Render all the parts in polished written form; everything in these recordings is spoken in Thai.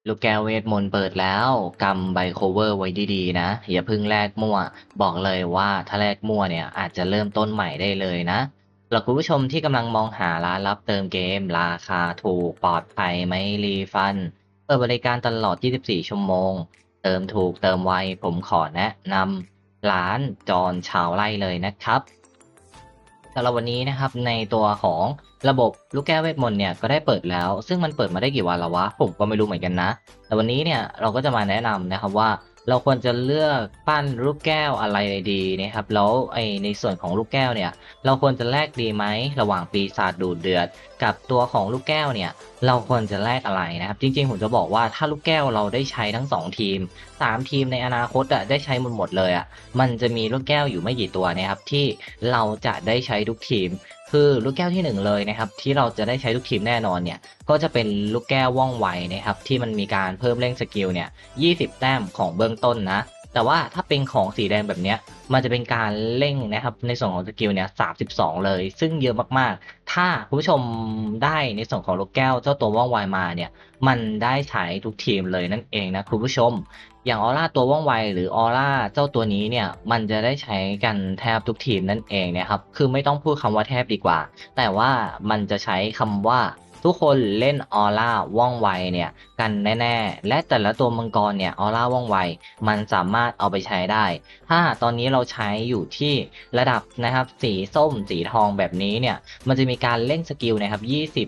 ลูกแก้วเวทมนต์เปิดแล้วกำใบโคเวอร์ไว้ดีๆนะอย่าเพิ่งแลกมั่วบอกเลยว่าถ้าแลกมั่วเนี่ยอาจจะเริ่มต้นใหม่ได้เลยนะสำหรับคุณผู้ชมที่กำลังมองหาร้านรับเติมเกมราคาถูกปลอดภัยไม่รีฟันเปิดบริการตลอด 24 ชั่วโมงเติมถูกเติมไวผมขอแนะนำร้านจอนชาวไร่เลยนะครับสำหรับวันนี้นะครับในตัวของระบบลูกแก้วเวทมนต์เนี่ยก็ได้เปิดแล้วซึ่งมันเปิดมาได้กี่วันแล้ววะผมก็ไม่รู้เหมือนกันนะ แต่วันนี้เนี่ยเราก็จะมาแนะนำนะครับว่าเราควรจะเลือกปั้นลูกแก้วอะไรดีนะครับแล้วในส่วนของลูกแก้วเนี่ยเราควรจะแลกดีไหมระหว่างปีศาจดูดเดือดกับตัวของลูกแก้วเนี่ยเราควรจะแลกอะไรนะครับจริงๆผมจะบอกว่าถ้าลูกแก้วเราได้ใช้ทั้ง2ทีม3ทีมในอนาคตอ่ะได้ใช้หมดเลยอ่ะมันจะมีลูกแก้วอยู่ไม่กี่ตัวนะครับที่เราจะได้ใช้ทุกทีม คือลูกแก้วที่1เลยนะครับที่เราจะได้ใช้ทุกทีมแน่นอนเนี่ยก็จะเป็นลูกแก้วว่องไวนะครับที่มันมีการเพิ่มเร่งสกิลเนี่ย20 แต้มของเบื้องต้นนะแต่ว่าถ้าเป็นของสีแดงแบบเนี้ยมันจะเป็นการเร่งนะครับในส่วนของสกิลเนี่ย32เลยซึ่งเยอะมากๆถ้าคุณผู้ชมได้ในส่วนของลูกแก้วเจ้าตัวว่องไวมาเนี่ยมันได้ใช้ทุกทีมเลยนั่นเองนะคุณผู้ชม อย่างออร่าตัวว่องไวหรือออร่าเจ้าตัวนี้เนี่ยมันจะได้ใช้กันแทบทุกทีมนั่นเองนะครับคือไม่ต้องพูดคำว่าแทบดีกว่าแต่ว่ามันจะใช้คำว่าทุกคนเล่นออร่าว่องไวเนี่ยกันแน่ๆและแต่ละตัวมังกรเนี่ยออร่าว่องไวมันสามารถเอาไปใช้ได้ถ้าตอนนี้เราใช้อยู่ที่ระดับนะครับสีส้มสีทองแบบนี้เนี่ยมันจะมีการเล่นสกิลนะครับ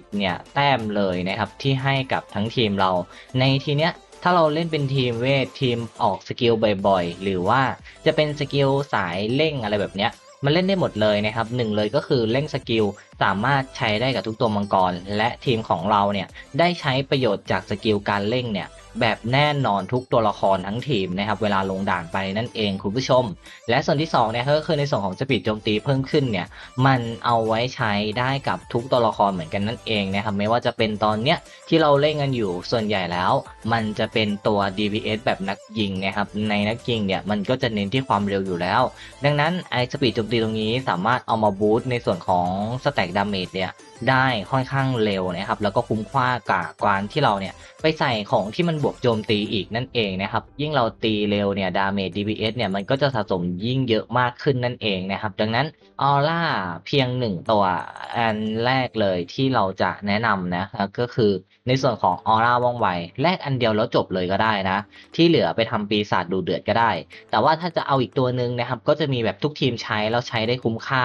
20เนี่ยแต้มเลยนะครับที่ให้กับทั้งทีมเราในทีเนี้ย ถ้าเราเล่นเป็นทีมเวททีมออกสกิลบ่อยๆหรือว่าจะเป็นสกิลสายเร่งอะไรแบบเนี้ยมันเล่นได้หมดเลยนะครับหนึ่งเลยก็คือเร่งสกิลสามารถใช้ได้กับทุกตัวมังกรและทีมของเราเนี่ยได้ใช้ประโยชน์จากสกิลการเร่งเนี่ยแบบแน่นอนทุกตัวละครทั้งทีมนะครับเวลาลงด่านไปนั่นเองคุณผู้ชมและส่วนที่2เนี่ยก็คือในส่วนของสปีดโจมตีเพิ่มขึ้นเนี่ยมันเอาไว้ใช้ได้กับทุกตัวละครเหมือนกันนั่นเองนะครับไม่ว่าจะเป็นตอนเนี้ย ที่เราเล่นกันอยู่ส่วนใหญ่แล้วมันจะเป็นตัว DPS แบบนักยิงนะครับในนักยิงเนี่ยมันก็จะเน้นที่ความเร็วอยู่แล้วดังนั้นไอ้สปีดโจมตีตรงนี้สามารถเอามาบูสต์ในส่วนของสแต็กดาเมจเนี่ยได้ค่อนข้างเร็วนะครับแล้วก็คุ้มค่ากับการที่เราเนี่ยไปใส่ของที่มันบวกโจมตีอีกนั่นเองนะครับยิ่งเราตีเร็วเนี่ยดาเมจ DPS เนี่ยมันก็จะสะสมยิ่งเยอะมากขึ้นนั่นเองนะครับดังนั้น ออร่าเพียง1 ตัวอันแรกเลยที่เราจะแนะนำนะครับก็คือในส่วนของออร่าว่องไวแลกอันเดียวแล้วจบเลยก็ได้นะที่เหลือไปทำปีศาจดูเดือดก็ได้แต่ว่าถ้าจะเอาอีกตัวหนึ่งนะครับก็จะมีแบบทุกทีมใช้แล้วใช้ได้คุ้มค่า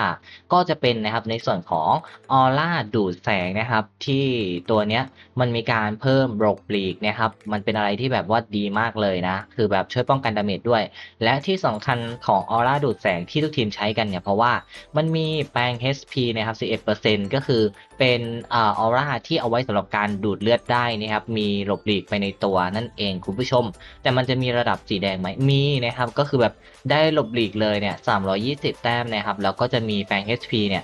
ก็จะเป็นนะครับในส่วนของออร่าดูดแสงนะครับที่ตัวเนี้ยมันมีการเพิ่มหลบหลีกนะครับมันเป็นอะไรที่แบบว่าดีมากเลยนะคือแบบช่วยป้องกันดาเมจด้วยและที่สำคัญของออร่าดูดแสงที่ทุกทีมใช้กันเนี่ยเพราะว่า มันมีแปลง HP นะครับ11%ก็คือเป็นออร่าที่เอาไว้สำหรับการดูดเลือดได้นะครับมีหลบหลีกไปในตัวนั่นเองคุณผู้ชมแต่มันจะมีระดับสีแดงไหมมีนะครับก็คือแบบได้หลบหลีกเลยเนี่ย320แต้มนะครับแล้วก็จะมีแปลง HP เนี่ย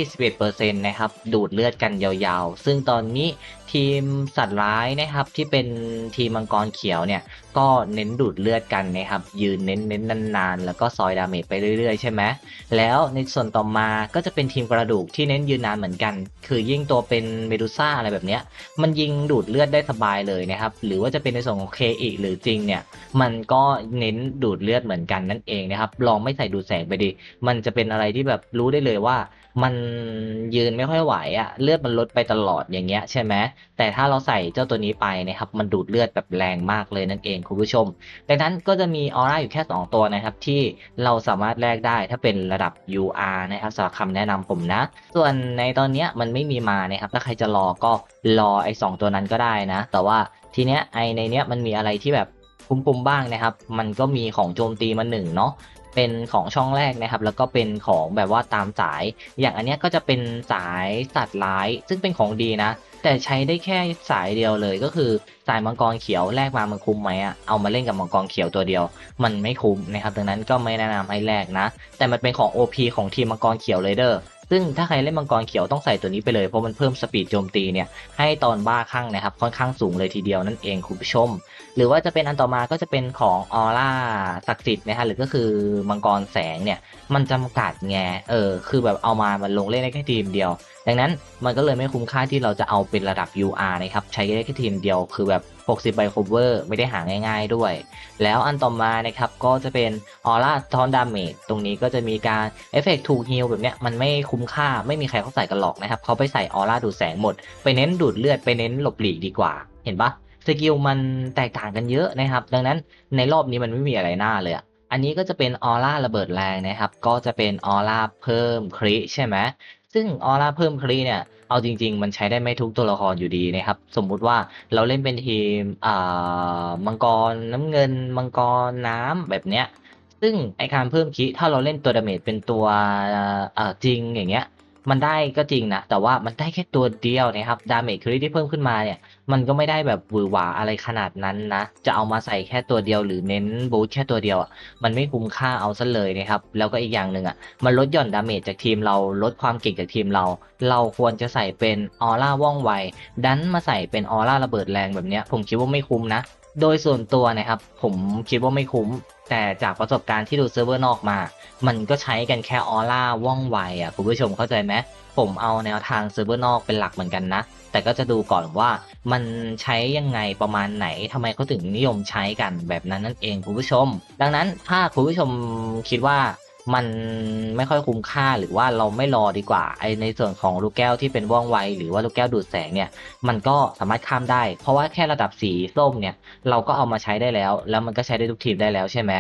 21%นะครับดูดเลือดกันยาวๆซึ่งตอนนี้ทีมสัตว์ร้ายนะครับที่เป็นทีมมังกรเขียวเนี่ยก็เน้นดูดเลือดกันนะครับยืนเน้นนานๆแล้วก็ซอยดาเมจไปเรื่อยๆใช่ไหม แล้วในส่วนต่อมาก็จะเป็นทีมกระดูกที่เน้นยืนนานเหมือนกัน คือยิ่งตัวเป็นเมดูซ่าอะไรแบบเนี้ยมันยิงดูดเลือดได้สบายเลยนะครับ หรือว่าจะเป็นในส่วนของเคอีหรือจริงเนี่ย มันก็เน้นดูดเลือดเหมือนกันนั่นเองนะครับ ลองไม่ใส่ดูดแสงไปดิ มันจะเป็นอะไรที่แบบรู้ได้เลยว่ามันยืนไม่ค่อยไหวอะเลือดมันลดไปตลอดอย่างเงี้ยใช่ไหมแต่ถ้าเราใส่เจ้าตัวนี้ไปนะครับมันดูดเลือดแบบแรงมากเลยนั่นเองคุณผู้ชม ดังนั้นก็จะมีออร่าอยู่แค่2ตัวนะครับที่เราสามารถแลกได้ถ้าเป็นระดับ UR นะครับสำหรับคำแนะนำผมนะส่วนในตอนเนี้ยมันไม่มีมานะครับถ้าใครจะรอก็รอไอ้2ตัวนั้นก็ได้นะแต่ว่าทีเนี้ยไอในเนี้ยมันมีอะไรที่แบบคุ้มๆบ้างนะครับมันก็มีของโจมตีมา1เนาะเป็นของช่องแรกนะครับแล้วก็เป็นของแบบว่าตามสายอย่างอันเนี้ยก็จะเป็นสายสัตว์ร้ายซึ่งเป็นของดีนะแต่ใช้ได้แค่สายเดียวเลยก็คือ สายมังกรเขียวแลกมามันคุ้มไหมอ่ะเอามาเล่นกับมังกรเขียวตัวเดียวมันไม่คุ้มนะครับดังนั้นก็ไม่แนะนำให้แลกนะแต่มันเป็นของ OP ของทีมมังกรเขียวเลยเด้อซึ่งถ้าใครเล่นมังกรเขียวต้องใส่ตัวนี้ไปเลยเพราะมันเพิ่มสปีดโจมตีเนี่ยให้ตอนบ้าคลั่งนะครับค่อนข้างสูงเลยทีเดียวนั่นเองคุณผู้ชมหรือว่าจะเป็นอันต่อมาก็จะเป็นของออร่าศักดิ์สิทธิ์นะฮะหรือก็คือมังกรแสงเนี่ยมันจำกัดไงคือแบบเอามามันลงเล่นได้แค่ทีมเดียว ดังนั้นมันก็เลยไม่คุ้มค่าที่เราจะเอาเป็นระดับ UR นะครับใช้ได้แค่ทีมเดียวคือแบบ60ใบ cover ไม่ได้หาง่ายๆด้วยแล้วอันต่อมานะครับก็จะเป็นออร่าทอนดาเมจตรงนี้ก็จะมีการเอฟเฟกต์ถูกฮีลแบบเนี้ยมันไม่คุ้มค่าไม่มีใครเขาใส่กันหรอกนะครับเขาไปใส่ออร่าดูดแสงหมดไปเน้นดูดเลือดไปเน้นหลบหลีกดีกว่าเห็นปะสกิลมันแตกต่างกันเยอะนะครับดังนั้นในรอบนี้มันไม่มีอะไรน่าเลยอะอันนี้ก็จะเป็นออร่าระเบิดแรงนะครับก็จะเป็นออร่าเพิ่มคริใช่ไหมซึ่งออร่าเพิ่มคริเนี่ยเอาจริงๆมันใช้ได้ไม่ทุกตัวละครอยู่ดีนะครับสมมุติว่าเราเล่นเป็นทีมมังกรน้ำเงินมังกรน้ำแบบเนี้ยซึ่งไอการเพิ่มคริถ้าเราเล่นตัวดาเมจเป็นตัวจริงอย่างเงี้ยมันได้ก็จริงนะแต่ว่ามันได้แค่ตัวเดียวนะครับดาเมจคริที่เพิ่มขึ้นมาเนี่ยมันก็ไม่ได้แบบหวือหวาอะไรขนาดนั้นนะจะเอามาใส่แค่ตัวเดียวหรือเน้นบูทแค่ตัวเดียวอะมันไม่คุ้มค่าเอาซะเลยนะครับแล้วก็อีกอย่างหนึ่งอ่ะมันลดหย่อนดาเมจจากทีมเราลดความเก่งจากทีมเราเราควรจะใส่เป็นออร่าว่องไวดันมาใส่เป็นออร่าระเบิดแรงแบบเนี้ยผมคิดว่าไม่คุ้มนะโดยส่วนตัวนะครับผมคิดว่าไม่คุ้มแต่จากประสบการณ์ที่ดูเซิร์ฟเวอร์นอกมามันก็ใช้กันแค่ออร่าว่องไวอ่ะคุณผู้ชมเข้าใจไหมผมเอาแนวทางเซิร์ฟเวอร์นอกเป็นหลักเหมือนกันนะแต่ก็จะดูก่อนว่ามันใช้ยังไงประมาณไหนทำไมเขาถึงนิยมใช้กันแบบนั้นนั่นเองคุณผู้ชมดังนั้นถ้าคุณผู้ชมคิดว่ามันไม่ค่อยคุ้มค่าหรือว่าเราไม่รอดีกว่าไอในส่วนของลูกแก้วที่เป็นว่องไวหรือว่าลูกแก้วดูดแสงเนี่ยมันก็สามารถข้ามได้เพราะว่าแค่ระดับสีส้มเนี่ยเราก็เอามาใช้ได้แล้วมันก็ใช้ได้ทุกทีมได้แล้วใช่ไหม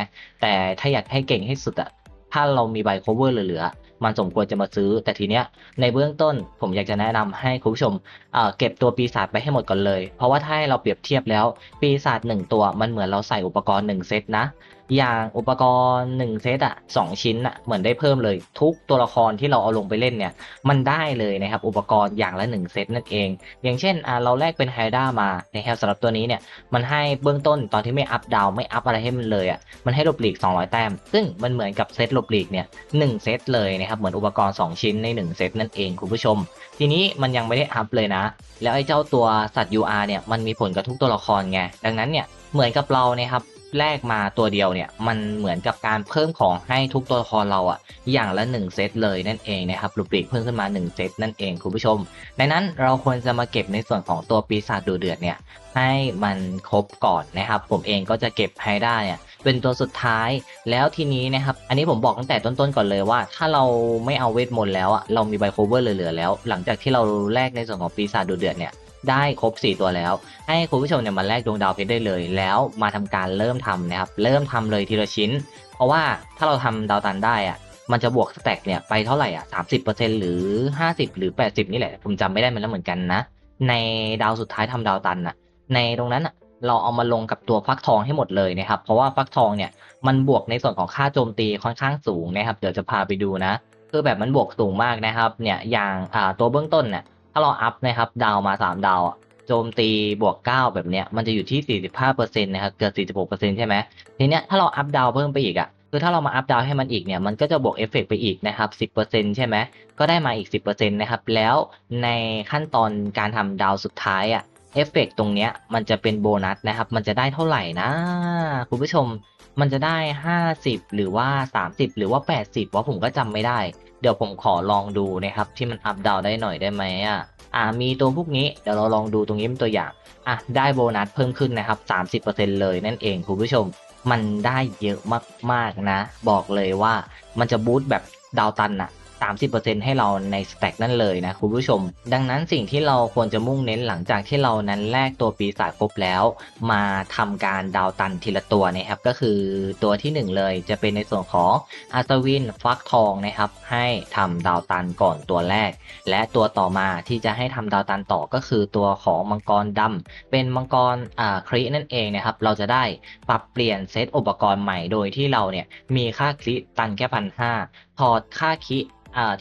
แต่ถ้าอยากให้เก่งให้สุดอะถ้าเรามีใบ cover เหลือๆมันสมควรจะมาซื้อแต่ทีเนี้ยในเบื้องต้นผมอยากจะแนะนำให้คุณผู้ชมเก็บตัวปีศาจไปให้หมดก่อนเลยเพราะว่าถ้าให้เราเปรียบเทียบแล้วปีศาจ1ตัวมันเหมือนเราใส่อุปกรณ์1เซตนะอย่างอุปกรณ์1เซตอะ2ชิ้นอะเหมือนได้เพิ่มเลยทุกตัวละครที่เราเอาลงไปเล่นเนี่ยมันได้เลยนะครับอุปกรณ์อย่างละ1เซตนั่นเองอย่างเช่นเราแลกเป็นไฮด้ามานะครับสำหรับตัวนี้เนี่ยมันให้เบื้องต้นตอนที่ไม่อัพดาวไม่อัพอะไรให้มันเลยอะมันให้หลบหลีก200แต้มซึ่งมันเหมือนกับเซตหลบหลีกเนี่ย1เซตเลยนะครับเหมือนอุปกรณ์2ชิ้นใน1เซตนั่นเองคุณผู้ชมทีนี้มันยังไม่ได้อัพเลยนะแล้วไอ้เจ้าตัวสัตว์ UR เนี่ยมันมีผลกับทุกตัวละครไงดังนั้นเนี่ยเหมือนกับเราเนี่ยครับแลกมาตัวเดียวเนี่ยมันเหมือนกับการเพิ่มของให้ทุกตัวละครเราอะอย่างละ1เซตเลยนั่นเองนะครับหลบหลีกเพิ่มขึ้นมา1เซตนั่นเองคุณผู้ชมดังนั้นเราควรจะมาเก็บในส่วนของตัวปีศาจดูเดือดเนี่ยให้มันครบก่อนนะครับผมเองก็จะเก็บไฮด้าเนี่ยเป็นตัวสุดท้ายแล้วทีนี้นะครับอันนี้ผมบอกตั้งแต่ต้นๆก่อนเลยว่าถ้าเราไม่เอาเวทมนต์แล้วอะเรามีไบโคเวอร์เหลือๆแล้วหลังจากที่เราแลกในส่วนของปีศาจดูเดือดเนี่ยได้ครบ4ตัวแล้วให้คุณผู้ชมเนี่ยมาแลกดวงดาวเพชรได้เลยแล้วมาทำการเริ่มทำนะครับเริ่มทำเลยทีละชิ้นเพราะว่าถ้าเราทำดาวตันได้อะมันจะบวกสแต็กเนี่ยไปเท่าไหร่อ่ะ30%หรือ50หรือ80นี่แหละผมจำไม่ได้มันแล้วเหมือนกันนะในดาวสุดท้ายทำดาวตันอ่ะในตรงนั้นอ่ะเราเอามาลงกับตัวฟักทองให้หมดเลยนะครับเพราะว่าฟักทองเนี่ยมันบวกในส่วนของค่าโจมตีค่อนข้างสูงนะครับเดี๋ยวจะพาไปดูนะคือแบบมันบวกสูงมากนะครับเนี่ยอย่างตัวเบื้องต้นเนี่ยถ้าเราอัพนะครับดาวมา3ดาวอะโจมตีบวก9แบบเนี้ยมันจะอยู่ที่45%นะครับเกือบ46%ใช่ไหมทีเนี้ยถ้าเราอัพดาวเพิ่มไปอีกอะคือถ้าเรามาอัพดาวให้มันอีกเนี่ยมันก็จะบวกเอฟเฟกต์ไปอีกนะครับ10%ใช่ไหมก็ได้มาอีก10%นะครับแล้วในขั้นตอนการทำดาวสุดท้ายอะเอฟเฟกต์ตรงเนี้ยมันจะเป็นโบนัสนะครับมันจะได้เท่าไหร่นะคุณผู้ชมมันจะได้50หรือว่า30หรือว่า80ว่าผมก็จำไม่ได้เดี๋ยวผมขอลองดูนะครับที่มันอัพดาวได้หน่อยได้ไหมมีตัวพวกนี้เดี๋ยวเราลองดูตรงนี้เป็นตัวอย่างได้โบนัสเพิ่มขึ้นนะครับ30%เลยนั่นเองคุณผู้ชมมันได้เยอะมากๆนะบอกเลยว่ามันจะบูสต์แบบดาวตันอะ30%ให้เราในสแต็กนั่นเลยนะคุณผู้ชมดังนั้นสิ่งที่เราควรจะมุ่งเน้นหลังจากที่เรานั้นแลกตัวปีศาจครบแล้วมาทำการดาวตันทีละตัวนะครับก็คือตัวที่1เลยจะเป็นในส่วนของอัศวินฟักทองนะครับให้ทำดาวตันก่อนตัวแรกและตัวต่อมาที่จะให้ทำดาวตันต่อก็คือตัวของมังกรดำเป็นมังกรครินั่นเองนะครับเราจะได้ปรับเปลี่ยนเซตอุปกรณ์ใหม่โดยที่เราเนี่ยมีค่าคริตันแค่1,500ถอดค่าคริ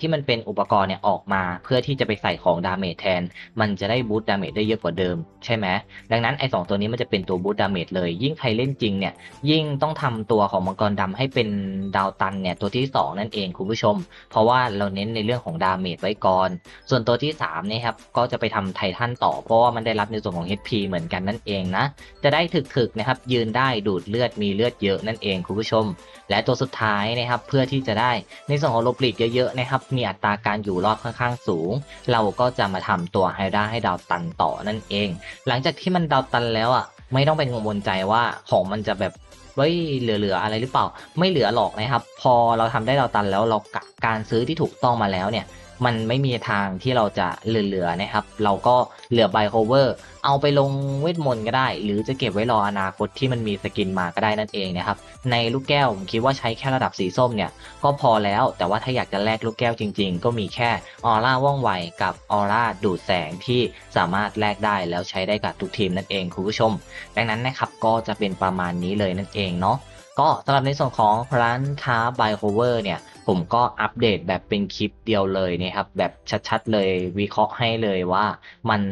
ที่มันเป็นอุปกรณ์เนี่ยออกมาเพื่อที่จะไปใส่ของดาเมจแทนมันจะได้บูสต์ดาเมจได้เยอะกว่าเดิมใช่ไหมดังนั้นไอ้2ตัวนี้มันจะเป็นตัวบูสต์ดาเมจเลยยิ่งใครเล่นจริงเนี่ยยิ่งต้องทำตัวของมังกรดำให้เป็นดาวตันเนี่ยตัวที่2นั่นเองคุณผู้ชมเพราะว่าเราเน้นในเรื่องของดาเมจไว้ก่อนส่วนตัวที่3เนี่ยครับก็จะไปทำไททันต่อเพราะว่ามันได้รับในส่วนของ HP เหมือนกันนั่นเองนะจะได้ถึกๆนะครับยืนได้ดูดเลือดมีเลือดเยอะนั่นเองคุณผู้ชมและตัวสุดท้ายนะครับเพื่อที่จะได้ ในส่วนของโลบลิกเยอะๆนะครับมีอัตราการอยู่รอดค่อนข้างสูงเราก็จะมาทำตัวไฮด้าให้ดาวตันต่อนั่นเองหลังจากที่มันดาวตันแล้วอ่ะไม่ต้องเป็นกังวลใจว่าของมันจะแบบเฮ้ยเหลืออะไรหรือเปล่าไม่เหลือหรอกนะครับพอเราทำได้ดาวตันแล้วเราการซื้อที่ถูกต้องมาแล้วเนี่ยมันไม่มีทางที่เราจะเหลือนะครับเราก็เหลือไบโคเวอร์เอาไปลงเวทมนต์ก็ได้หรือจะเก็บไว้รออนาคตที่มันมีสกินมาก็ได้นั่นเองนะครับในลูกแก้วผมคิดว่าใช้แค่ระดับสีส้มเนี่ยก็พอแล้วแต่ว่าถ้าอยากจะแลกลูกแก้วจริงๆก็มีแค่ออร่าว่องไวกับออร่าดูดแสงที่สามารถแลกได้แล้วใช้ได้กับทุกทีมนั่นเองคุณผู้ชมดังนั้นนะครับก็จะเป็นประมาณนี้เลยนั่นเองเนาะก็สำหรับในส่วนของร้านค้าไบโคเวอร์เนี่ยผมก็อัปเดตแบบเป็นคลิปเดียวเลยนะครับแบบชัดๆเลยวิเคราะห์ให้เลยว่ามัน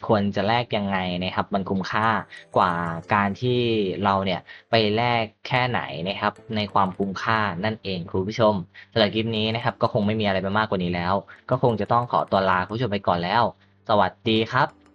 ควรจะแลกยังไงนะครับมันคุ้มค่ากว่าการที่เราเนี่ยไปแลกแค่ไหนนะครับในความคุ้มค่านั่นเองคุณผู้ชมสำหรับคลิปนี้นะครับก็คงไม่มีอะไรไปมากกว่านี้แล้วก็คงจะต้องขอตัวลาคุณผู้ชมไปก่อนแล้วสวัสดีครับ